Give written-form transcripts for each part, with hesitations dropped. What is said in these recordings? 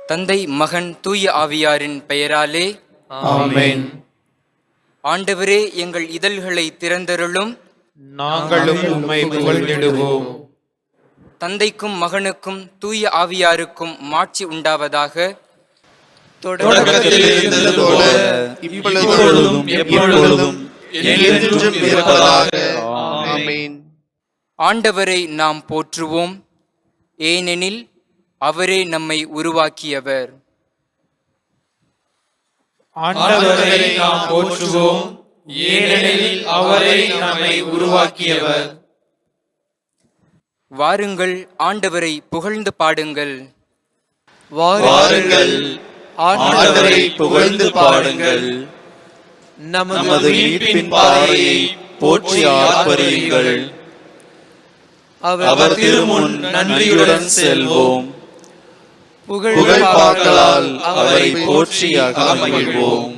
தந்தை, மகன், தூய ஆவியாரின் பெயராலே ஆமென். ஆண்டவரே, எங்கள் இதழ்களை திறந்தருளும். நாங்களும் உம்மை புகழ்ந்திடுவோம். தந்தைக்கும் மகனுக்கும் தூய ஆவியாருக்கும் மாட்சி உண்டாவதாக. தொடக்கத்தில் இருந்தது போல இப்பொழுதும் எப்பொழுதும் என்றென்றும் இருப்பதாக. ஆமென். ஆண்டவரை நாம் போற்றுவோம், ஏனெனில் அவரே நம்மை உருவாக்கியவர். ஆண்டவரை நாம் போற்றுவோம், ஏனெனில் அவரே நம்மை உருவாக்கியவர். வாருங்கள், ஆண்டவரை புகழ்ந்து பாடுங்கள். வாருங்கள், ஆண்டவரை புகழ்ந்து பாடுங்கள். நமது மீட்பின் பாறையை போற்றி ஆர்ப்பரியுங்கள். அவர் திருமுன் நன்றியுடன் செல்வோம். புகழ்பாக்களால் அவரை போற்றி அகமகிழ்வோம்.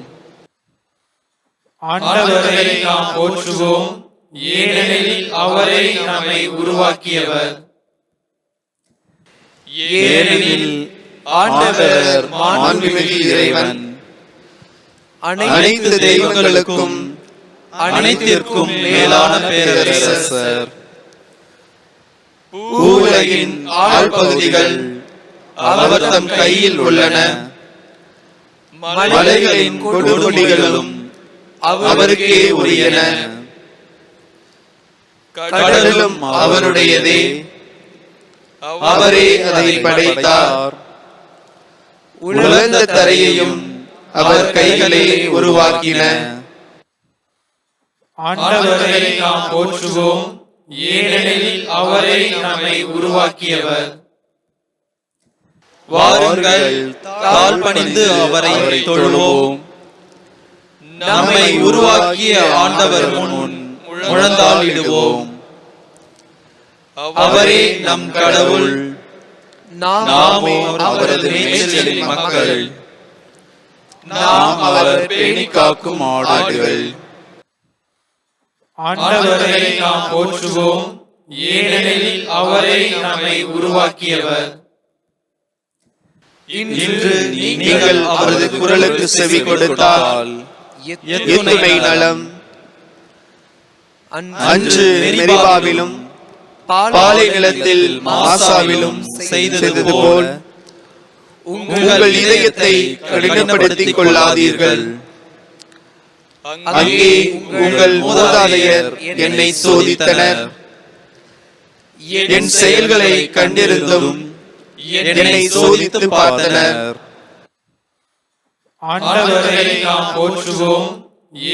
ஆண்டவரை நாம் போற்றுவோம், ஏனெனில் அவரே நம்மை உருவாக்கியவர். ஏனெனில் ஆண்டவர் மாண்புமிகு இறைவன், அனைத்து தெய்வங்களுக்கும் அனைத்திற்கும் மேலான பேரரசர். பூவுலகின் ஆழ்பகுதிகள் அவர் தம் கையில் உள்ளன. மலைகளின் கொடுமுடிகளும் அவருக்கே உரியன. கடலும் அவருடையதே, அவரே அதை படைத்தார். உலர்ந்த தரையையும் அவர் கைகளே உருவாக்கின. ஆண்டவரை நாம் போற்றுவோம், ஏனெனில் அவரே நம்மை உருவாக்கியவர். வாருங்கள், தாழ் பணிந்து அவரை தொழுவோம். நம்மை உருவாக்கிய ஆண்டவர் முன் முழந்தாளிடுவோம். அவரே நம் கடவுள், நாமோ அவரது மேய்ச்சலின் மக்கள். நாம் அவர் பேணி காக்கும் ஆடுகள். ஆண்டவரை நாம் போற்றுவோம், ஏனெனில் அவரே நம்மை உருவாக்கியவர். இன்று நீங்கள் அவரது குரலுக்கு செவி கொடுத்தால் எத்துணை நலம். அன்று மெரிபாவிலும் பாலை நிலத்தில் மாசாவிலும் செய்தது போல் உங்கள் இதயத்தை கடினப்படுத்திக் கொள்ளாதீர்கள். அங்கே உங்கள் மூதாதையர் என்னை சோதித்தனர். என் செயல்களை கண்டிருந்தும் என்னை சோதித்து பார்த்தனர். ஆண்டவரை நாம் போற்றுவோம்,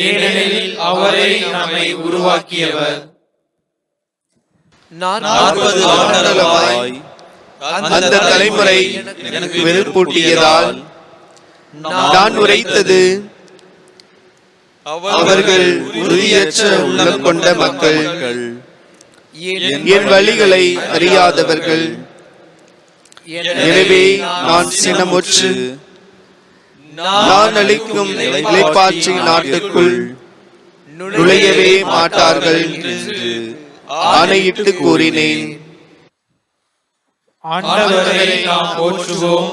ஏனெனில் அவரே நம்மை உருவாக்கியவர். 40 ஆண்டுகளாய் அந்த தலைமுறை எனக்கு வெறுப்பூட்டியதால் நான் உரைத்தது, அவர்கள் உறுதியற்ற உள்ளம் கொண்ட மக்கள், என் வழிகளை அறியாதவர்கள். எனவே நான் சினமுற்று நான் அளிக்கும் இளைப்பாற்றி நாட்டுக்குள் நுழையவே மாட்டார்கள் என்று ஆணையிட்டு கூறினேன். ஆண்டவரை நாம் போற்றுவோம்,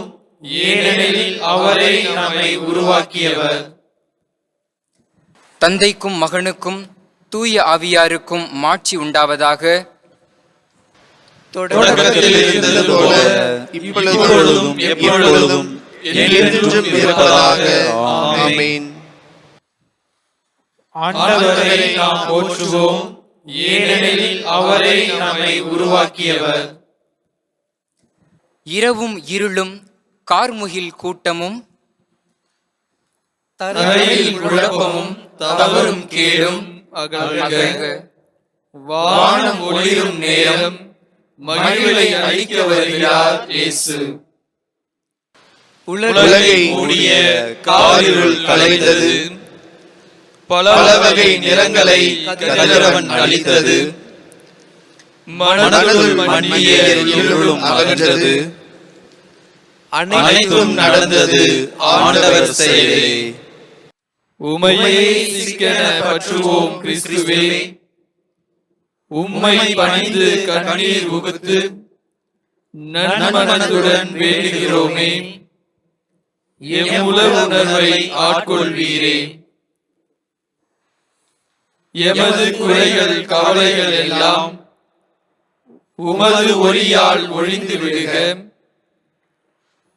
ஏனெனில் அவரே நம்மை உருவாக்கியவர். தந்தைக்கும் மகனுக்கும் தூய ஆவியாருக்கும் மாட்சி உண்டாவதாக. தொடக்கத்தில் இருந்தது போல இப்பொழுதும் எப்பொழுதும் என்றென்றும் இருப்பதாக. ஆமென். ஆண்டவரை நாம் போற்றுவோம், ஏனெனில் அவரே நம்மை உருவாக்கியவர். இரவும் இருளும் கார்முகில் கூட்டமும் தரையில் குழப்பமும் தவறும் கேடும் அகல்க. வானம் ஒளிரும் நேரம் மகிழ்வை அளிக்க வருகிறார் இயேசு. உலகை மூடிய காரிருள் கலைந்தது. பல வகை நிறங்களை கதிரவன் அளித்தது. மனதுள் மன்னிய இருளும் அகன்றது. அனைத்தும் நடந்தது ஆண்டவர் செயலே. உமையே சிக்கன பற்றுவோம் கிறிஸ்துவே, உம்மை பணிந்து கண்ணீர் உகுத்து நன்மனதுடன் வேண்டுகிறோமே. எம்முல உணர்வை ஆட்கொள்வீரே. எமது குறைகள் கவலைகள் எல்லாம் உமது ஒளியால் ஒழிந்து விடுக.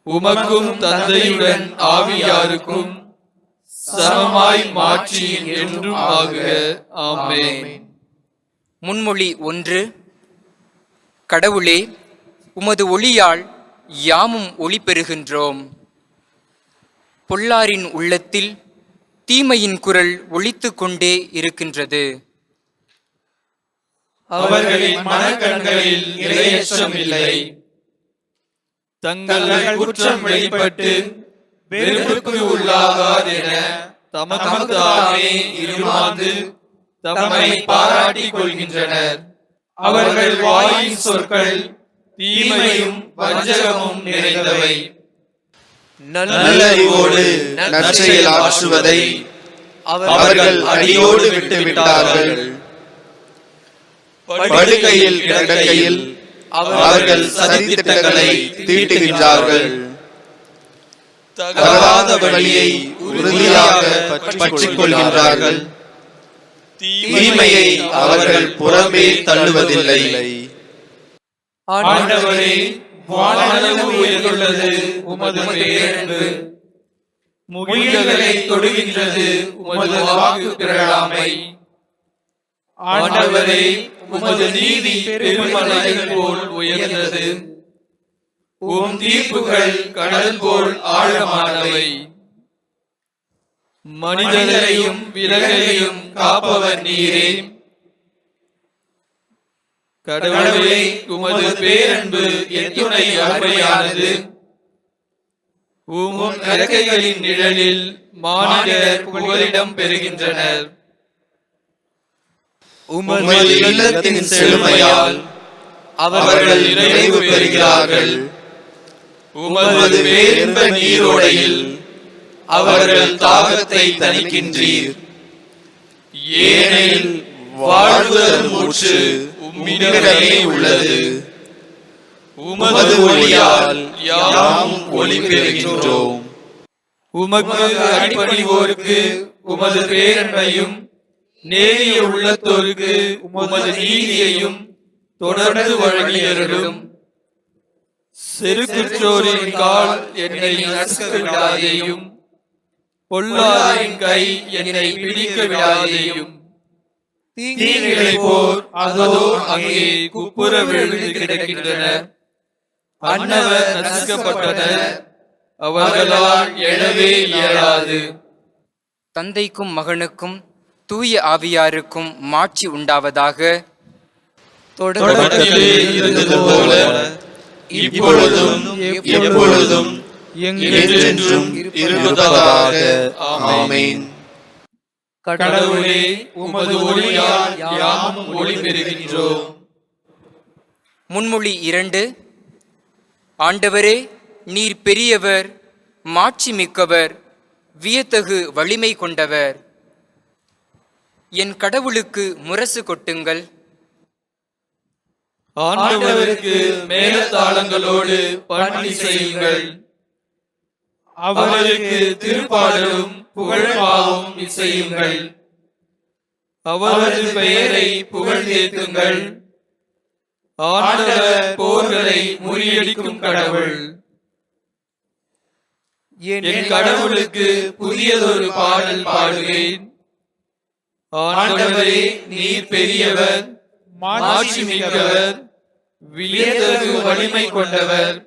உமக்கும் தந்தையுடன் ஆவியாருக்கும் சமமாய் மாற்றி என்றும் ஆகுக. ஆமென். முன்மொழி 1. கடவுளே, உமது ஒளியால் யாமும் ஒளி பெறுகின்றோம். பொல்லாரின் உள்ளத்தில் தீமையின் குரல் ஒலித்துக் கொண்டே இருக்கின்றது. அவர்களின் மனக்கண்களில் இரையச்சம் இல்லை. தங்கள் குற்றம் வெளிப்பட்டு வெறுப்புக்கு உள்ளாகாதென தமக்குத்தாமே இருமாந்து தம்மை பாராட்டிக் கொள்கின்றனர். அவர்கள் வாயின் சொற்கள் தீமையும் வஞ்சகமும் நிறைந்தவை. நல்லறிவோடு நற்செயல் ஆற்றுவதை அவர்கள் அடியோடு விட்டுவிட்டார்கள். படுக்கையில் கிடக்கையில் அவர்கள் சதித்திட்டங்களை தீட்டுகின்றார்கள். தகாத வழியை உறுதியாக பற்றிக் கொள்கின்றார்கள். தீமையை அவர்கள் புறம்பே தள்ளுவதில்லை. ஆண்டவரே, வானளவு உயர்ந்துள்ளது உமது பேரன்பு. முகில்களை தொடுகின்றது உமது வாக்கு பிறழாமை. ஆண்டவரே, உமது நீதி பெருமலைகள் போல் உயர்ந்தது. உம் தீர்ப்புகள் கடல் போல் ஆழமானவை. மனிதரையும் விலகையும் காப்பவர் நீரே. கடவுளே, உமது பேரன்பு எத்துணை அருமையானது. உம் இறக்கைகளின் நிழலில் மானிடர் புகலிடம் பெறுகின்றனர். உமது இல்லத்தின் செழுமையால் அவர்கள் நிறைவு பெறுகிறார்கள். உமது பேரின்ப நீரோடையில் அவர்கள் தாகத்தை தணிக்கின்றீர். ஏனெனில் வாழ்வதன் ஊற்று உம்மிடமே உள்ளது. உமது ஒளியால் யாம் ஒளி பெறுகின்றோம். உமக்கு அடிபணிவோருக்கு உமது பேரன்பையும் நேரிய உள்ளத்தோருக்கு உமது நீதியையும் தொடர்ந்து வழங்கியருளும். செருக்குற்றோரின் கால் என்னை நசுக்க விடாதேயும், பொல்லாரின் கை என்னை பிடிக்க விடாதேயும். தீங்கிழை போர் அதோ அங்கே குப்புற விழுந்து கிடக்கின்றன. அன்னவர் நசுக்கப்பட்டனர், அவர்களால் எழவே இயலாது. தந்தைக்கும் மகனுக்கும் தூய ஆவியாருக்கும் மாட்சி உண்டாவதாக. தொடக்கத்திலே இருந்தது போல இப்பொழுதும் எப்பொழுதும் என்றென்றும் இருப்பதாக. ஆமென். கடவுளே, உமது ஒளியால் யாமும் ஒளி பெறுகின்றோம். முன்மொழி 2. ஆண்டவரே, நீர் பெரியவர், மாட்சி மிக்கவர், வியத்தகு வலிமை கொண்டவர். என் கடவுளுக்கு முரசு கொட்டுங்கள். ஆண்டவருக்கு மேலத்தாளங்களோடு பணி செய்யுங்கள். அவருக்கு திருப்பாடலும் புகழ்பாவும் இசையுங்கள். அவரது பெயரை புகழ்ந்தேத்துங்கள். ஆண்டவர் போர்களை முறியடிக்கும் கடவுள். என் கடவுளுக்கு புதியதொரு பாடல் பாடுவேன். ஆண்டவரே, நீர் பெரியவர், மாட்சி மிக்கவர், வியத்தகு வலிமை கொண்டவர்,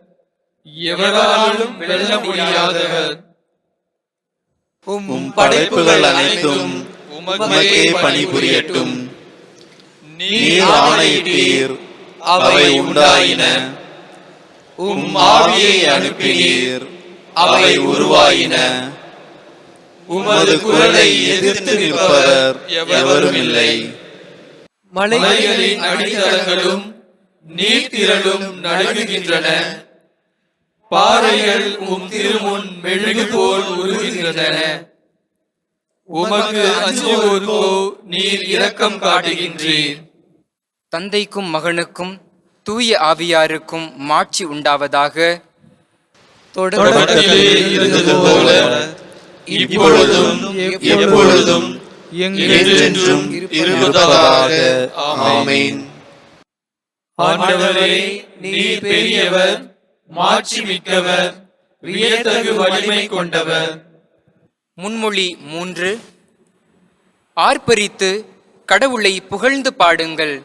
எவராலும் வெல்ல முடியாதவர். உம் படைப்புகள் அனைத்தும் உமக்கே பணிபுரியட்டும். நீர் ஆணையிட்டீர், அவை உண்டாயின. உம் ஆவியை அனுப்பினீர், அவை உருவாயின. உமது குரலை எதிர்த்து நிற்பவர் எவரும் இல்லை. மலைகளின் அடித்தளங்களும் நீர்த்திரளும் நடுங்குகின்றன. பாறைகள் உம் திருமுன் மெழுகு போல் உருகுகின்றன. உமக்கு அஞ்சுவோர்க்கோ நீர் இரக்கம் காட்டுகின்றீர். தந்தைக்கும் மகனுக்கும் தூய ஆவியாருக்கும் மாட்சி உண்டாவதாக. தொடக்கத்திலே இருந்தது போல இப்பொழுதும் எப்பொழுதும் என்றென்றும் இருப்பதாக. ஆமென். ஆண்டவரே, நீர் பெரியவர், மாட்சிமிக்கவர், வியத்தகு வலிமை கொண்டவர். முன்மொழி 3. ஆர்ப்பரித்து கடவுளை புகழ்ந்து பாடுங்கள்.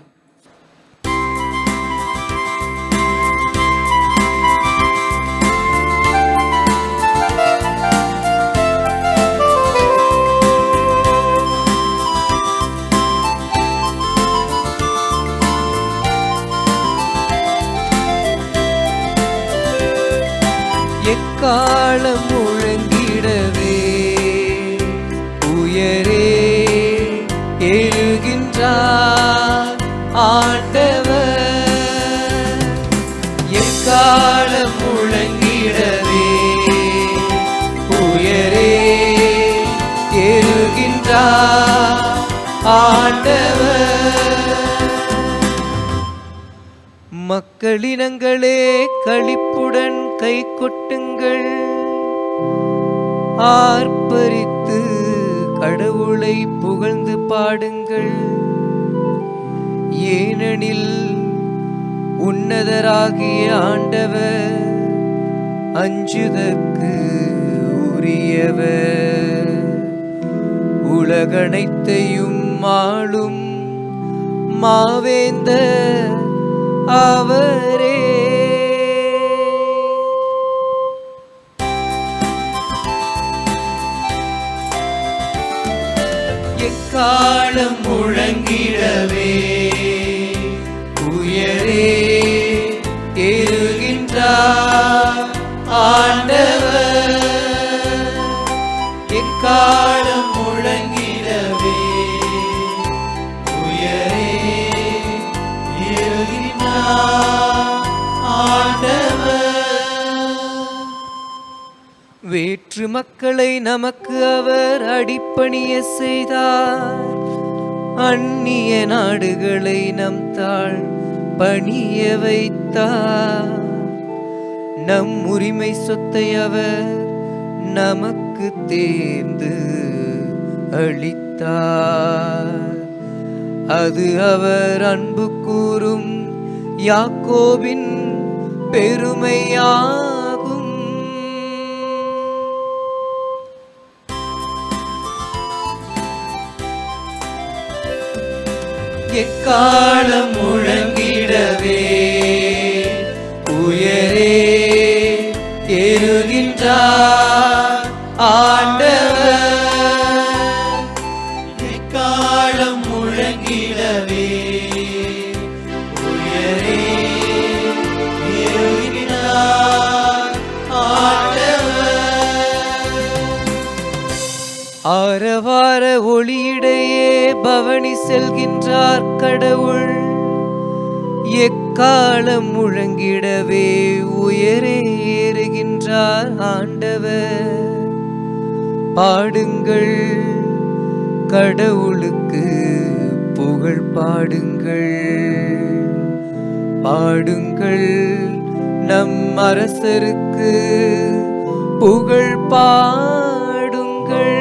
எக்காலம் முழங்கிடவே உயரே எழுகின்றார் ஆண்டவர். எக்காலம் முழங்கிடவே உயரே எழுகின்றார் ஆண்டவர். மக்களினங்களே களிப்புடன் கை கொட்டுங்கள், ஆர்ப்பரித்து கடவுளை புகழ்ந்து பாடுங்கள். ஏனெனில் உன்னதராகிய ஆண்டவர் அஞ்சுதற்கு உரியவர். உலகனைத்தையும் ஆளும் மாவேந்தர் அவரே. எக்காலம் முழங்கிடவே உயரே எழுகின்றார் ஆண்டவர். எக்காலம் முழங்கிடவே உயரே எழுகின்றார் ஆண்டவர். வேற்று மக்களை நமக்கு அவர் அடிப்பணிய செய்தார், அந்நிய நாடுகளை நம் தாழ் பணிய வைத்தார். நம் உரிமை சொத்தை அவர் நமக்கு தேர்ந்து அளித்தார். அது அவர் அன்பு கூறும் யாக்கோபின் பெருமையாகும். எக்காலம் முழங்கிடவே உயரே எழுகின்றார் ஆண்டவர். எக்காலம் முழங்கிடவே உயரே எழுகின்றார் ஆண்டவர். ஆரவார ஒளியிடையே பவனி செல்கின்றார் கடவுள். எக்காலம் முழங்கிடவே உயரே ஏறுகின்றார் ஆண்டவர். பாடுங்கள், கடவுளுக்கு புகழ் பாடுங்கள். பாடுங்கள், நம் அரசருக்கு புகழ் பாடுங்கள்.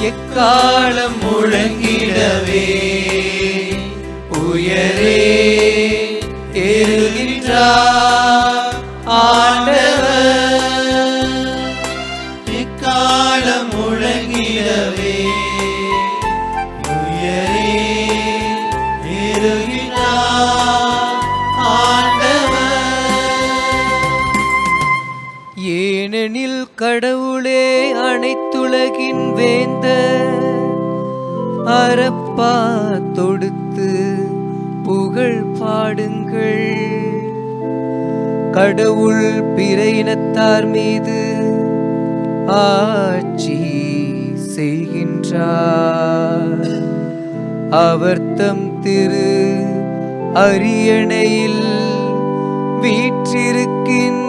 எக்காலம் முழங்கிடவே உயரே எழுகின்றார் ஆண்டவர். எக்காலம் முழங்கிடவே உயரே எழுகின்றார் ஆண்டவர். ஏனெனில் கடவுளே அனைத்துலகின் வேந்தர், அரப்பா தொடுத்து புகழ் பாடுங்கள். கடவுள் பிற இனத்தார் மீது ஆட்சி செய்கின்றார். அவர் தம் திரு அரியணையில் வீற்றிருக்கின்றார்.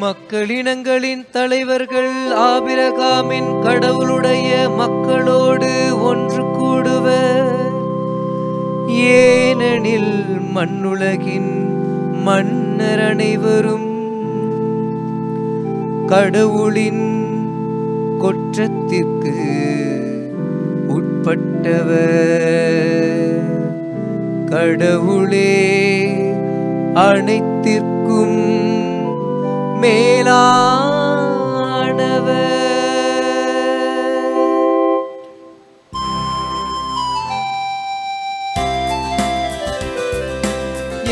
மக்களினங்களின் தலைவர்கள் ஆபிரகாமின் கடவுளுடைய மக்களோடு ஒன்று கூடுவர். ஏனெனில் மண்ணுலகின் மன்னர் அனைவரும் கடவுளின் கொற்றத்திற்கு உட்பட்டவர். கடவுளே அனைத்திற்கும் மேலானவர்.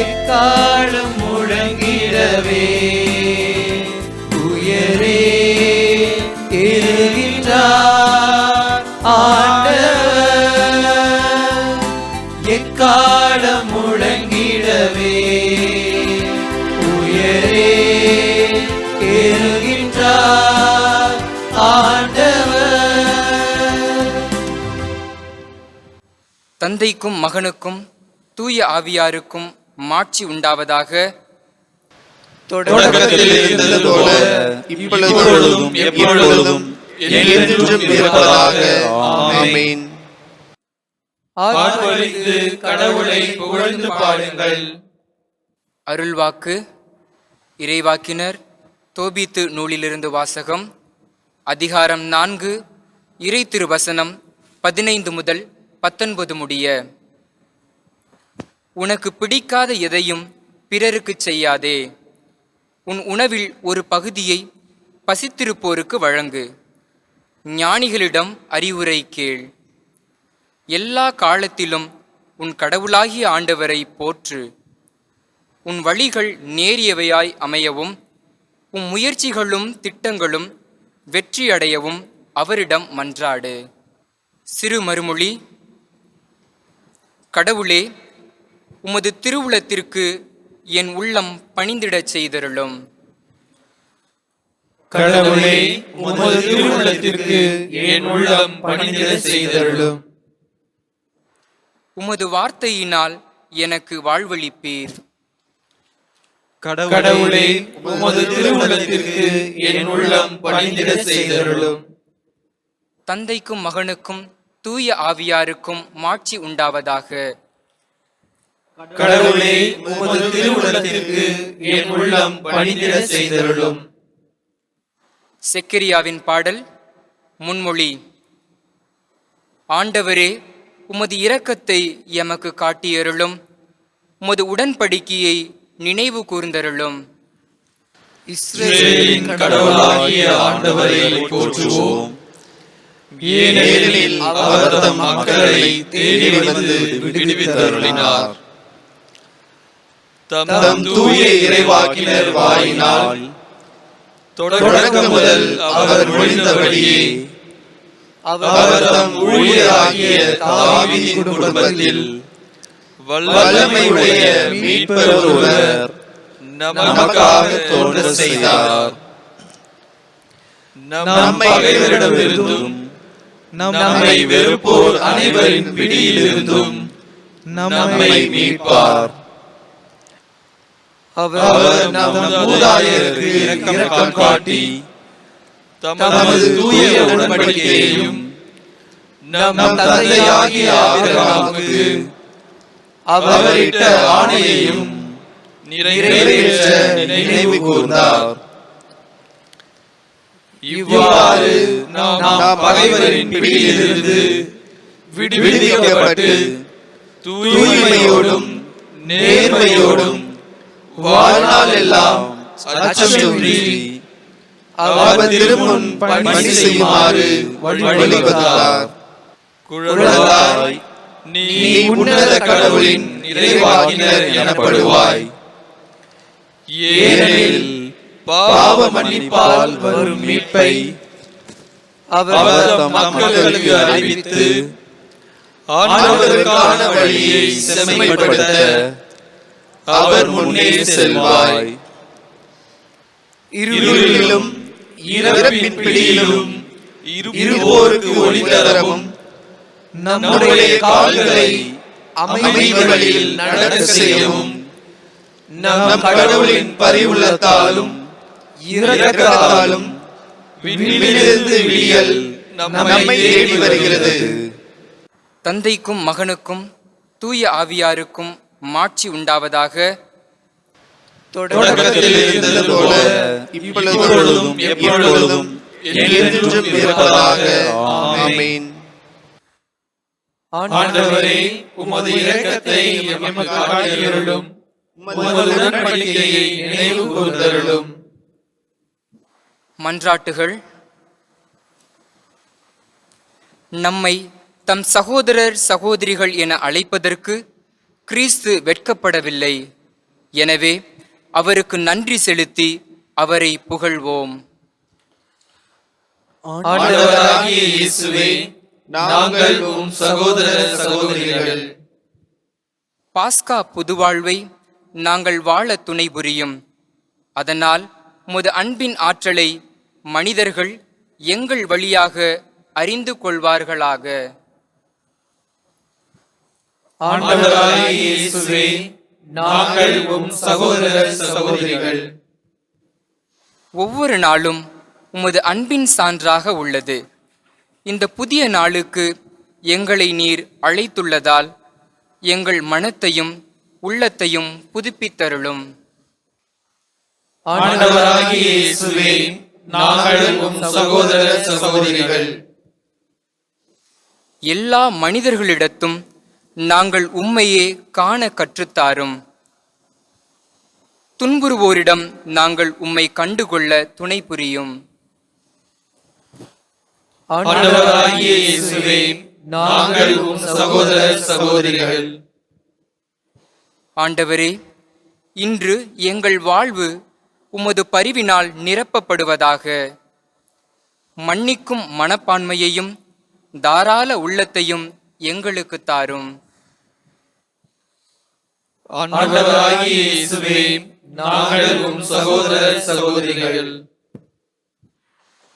எக்காலம் முழங்கிடவே உயரே எழுகின்றார் ஆண்டவர். எக்காலம் முழங்கிடவே உயரே எழுகின்றார் ஆண்டவர். தந்தைக்கும் மகனுக்கும் தூய ஆவியாருக்கும் மாட்சி உண்டாவதாக. தொடக்கத்தில் இருந்தது போல இப்பொழுதும் எப்பொழுதும் என்றென்றும் இருப்பதாக. ஆமென். ஆர்ப்பரித்து கடவுளை புகழ்ந்து பாடுங்கள். அருள்வாக்கு. இறைவாக்கினர் தோபித்து நூலிலிருந்து வாசகம். அதிகாரம் 4, இறை திருவசனம் 15 முதல் 19 முடிய. உனக்கு பிடிக்காத எதையும் பிறருக்கு செய்யாதே. உன் உணவில் ஒரு பகுதியை பசித்திருப்போருக்கு வழங்கு. ஞானிகளிடம் அறிவுரை கேள். எல்லா காலத்திலும் உன் கடவுளாகிய ஆண்டவரை போற்று. உன் வழிகள் நேரியவையாய் அமையவும் உன் முயற்சிகளும் திட்டங்களும் வெற்றியடையவும் அவரிடம் மன்றாடு. சிறு மறுமொழி. கடவுளே, உமது திருவுளத்திற்கு என் உள்ளம் பணிந்திடச் செய்தருளும். கடவுளே, உமது திருவுள்ளத்திற்கு என் உள்ளம் பணிந்திடச் செய்தருளும். உமது வார்த்தையினால் எனக்கு வாழ்வளிப்பீர். கடவுளே, உமது திருவுள்ளத்திற்கு என் உள்ளம் பணிந்திடச் செய்தருளும். தந்தைக்கும் மகனுக்கும் தூய ஆவியாருக்கும் மாட்சி உண்டாவதாக. கடவுளே, உமது திருவுள்ளத்திற்கு என் உள்ளம் பணிந்திடச் செய்தருளும். செக்கரியாவின் பாடல். முன்மொழி. ஆண்டவரே, உமது இரக்கத்தை எமக்கு காட்டியருளும். உமது உடன்படிக்கையை நினைவு கூர்ந்தருளும். இஸ்ரவேலின் கடவுளாகிய ஆண்டவரை போற்றுவோம். ஏனெனில் அவர் தம் மக்களை தேடி வந்து விடுவித்தருளினார். தம் தூய இறைவாக்கினர் வாயினால் தொடக்கம் முதல் அவர் மொழிந்தபடியே அவர் தம் ஊழியராகிய தாவீதின் குடும்பத்தில் வல்லமையுடைய மீட்பர் ஒருவர் நமக்காக தோன்ற செய்தார். நம் பகைவரிடமிருந்தும் நம்மை வெறுப்போர் அனைவரின் பிடியிலிருந்தும் நம்மை மீட்பார். அவர் நம் மூதாதையருக்கு இரக்கம் காட்டி தமது தூய உடன்படிக்கையையும் நம் தந்தையாகிய ஆபிரகாமுக்கு அவரிட்ட ஆணையையும் நிறைவேற்ற நினைவு கூர்ந்தார். இவ்வாறு நாம் பகைவரின் பிடியிலிருந்து விடுவிக்கப்பட்டு தூய்மையோடும் நேர்மையோடும் வாழ்நாள் எல்லாம் அச்சமின்றி அவர் திருமுன் பணி செய்யுமாறு வழிவகுத்தார். குழந்தாய், நீ உன்னத கடவுளின் இறைவாக்கினர் எனப்படுவாய். ஏனெனில் பாவ மன்னிப்பால் வரும் மீட்பை அவர் தம் மக்களுக்கு அறிவித்து ஆண்டவருக்கான வழியை செம்மைப்படுத்த அவர் முன்னே செல்வாய். இருளிலும் இறப்பின் பிடியிலும் இருப்போருக்கு ஒளி தரவும் நம்முடைய கால்களை அமைதி வழியில் நடக்க செய்யவும் நம் கடவுளின் பரிவுள்ளத்தாலும் இரக்கத்தாலும் விண்ணிலிருந்து விடியல் நம்மை தேடி வருகிறது. தந்தைக்கும் மகனுக்கும் தூய ஆவியாருக்கும் மாட்சி உண்டாவதாக. தொடக்கத்தில் இருந்தது போல இப்பொழுதும் எப்பொழுதும் என்றென்றும் இருப்பதாக. ஆமென். ஆண்டவரே, உமது இரக்கத்தை எமக்கு காட்டியருளும், உமது உடன்படிக்கையை நினைவு கூர்ந்தருளும். மன்றாட்டுகள். நம்மை தம் சகோதரர் சகோதரிகள் என அழைப்பதற்கு கிறிஸ்து வெட்கப்படவில்லை. எனவே அவருக்கு நன்றி செலுத்தி அவரை புகழ்வோம். ஆண்டவராகிய இயேசுவே, நாங்கள் உம் சகோதர சகோதரிகள். பாஸ்கா புதுவாழ்வை நாங்கள் வாழ துணை புரியும். அதனால் உமது அன்பின் ஆற்றலை மனிதர்கள் எங்கள் வழியாக அறிந்து கொள்வார்களாக. ஆண்டவராகிய இயேசுவே, நாங்கள் உம் சகோதர சகோதரிகள். ஒவ்வொரு நாளும் உமது அன்பின் சான்றாக உள்ளது. இந்த புதிய நாளுக்கு எங்களை நீர் அழைத்துள்ளதால் எங்கள் மனத்தையும் உள்ளத்தையும் புதுப்பித்தருளும். ஆண்டவராகிய இயேசுவே, நாங்கள் உம் சகோதர சகோதரிகள். எல்லா மனிதர்களிடத்தும் நாங்கள் உம்மையே காண கற்றுத்தாரும். துன்புறுவோரிடம் நாங்கள் உம்மை கண்டுகொள்ள துணை புரியும். ஆண்டவராகிய இயேசுவே, நாங்கள் உம் சகோதர சகோதரிகள். ஆண்டவரே, இன்று எங்கள் வாழ்வு உமது பரிவினால் நிரப்பப்படுவதாக. மன்னிக்கும் மனப்பான்மையையும் தாராள உள்ளத்தையும் எங்களுக்கு தாரும். ஆண்டவராகிய இயேசுவே, நாங்கள் உம் சகோதர சகோதரிகள்.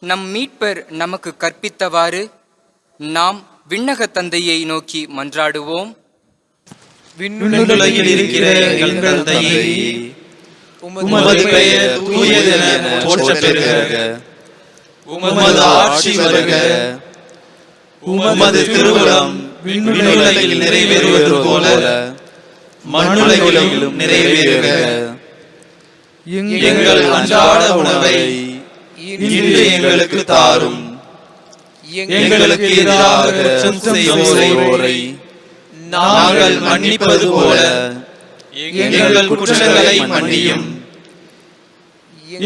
நம் மீட்பர் நமக்கு கற்பித்தவாறு நாம் விண்ணக தந்தையை நோக்கி மன்றாடுவோம். விண்ணுலகில் இருக்கிற எங்கள் தந்தையே, உமது பெயர் தூயதென போற்றப் பெறுக. உமது ஆட்சி வருக. உமது திருவுளம் விண்ணுலகில் நிறைவேறுவது போல மண்ணுலகிலும் நிறைவேறுக. எங்கள் அன்றாட உணவை இன்று எங்களுக்கு தாரும். எங்களுக்கு எதிராக குற்றம் செய்வோரை நாங்கள் மன்னிப்பது போல எங்கள் குற்றங்களை மன்னியும்.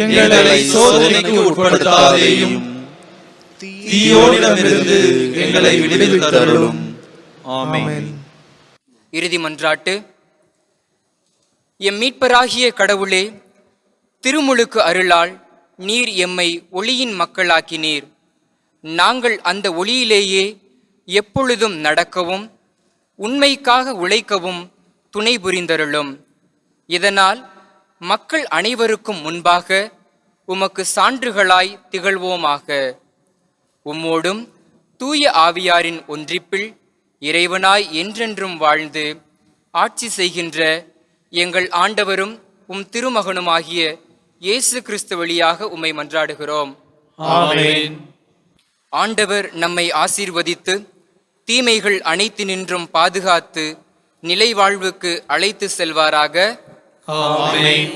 எங்களை சோதனைக்கு உட்படுத்தாதேயும், தீயோனிடமிருந்து எங்களை விடுவித்தருளும். ஆமென். இறுதி மன்றாட்டு. எம் மீட்பராகிய கடவுளே, திருமுழுக்கு அருளால் நீர் எம்மை ஒளியின் மக்களாக்கினீர். நாங்கள் அந்த ஒளியிலேயே எப்பொழுதும் நடக்கவும் உண்மைக்காக உழைக்கவும் துணை புரிந்தருளும். இதனால் மக்கள் அனைவருக்கும் முன்பாக உமக்கு சான்றுகளாய் திகழ்வோமாக. உம்மோடும் தூய ஆவியாரின் ஒன்றிப்பில் இறைவனாய் என்றென்றும் வாழ்ந்து ஆட்சி செய்கின்ற எங்கள் ஆண்டவரும் உம் திருமகனுமாகிய இயேசு கிறிஸ்து வழியாக உம்மை மன்றாடுகிறோம். ஆமென். ஆண்டவர் நம்மை ஆசீர்வதித்து தீமைகள் அனைத்தினின்றும் பாதுகாத்து நிலை வாழ்வுக்கு அழைத்து செல்வாராக. ஆமென்.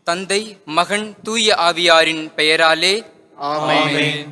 தந்தை, மகன், தூய ஆவியாரின் பெயராலே ஆமென். ஆமென்.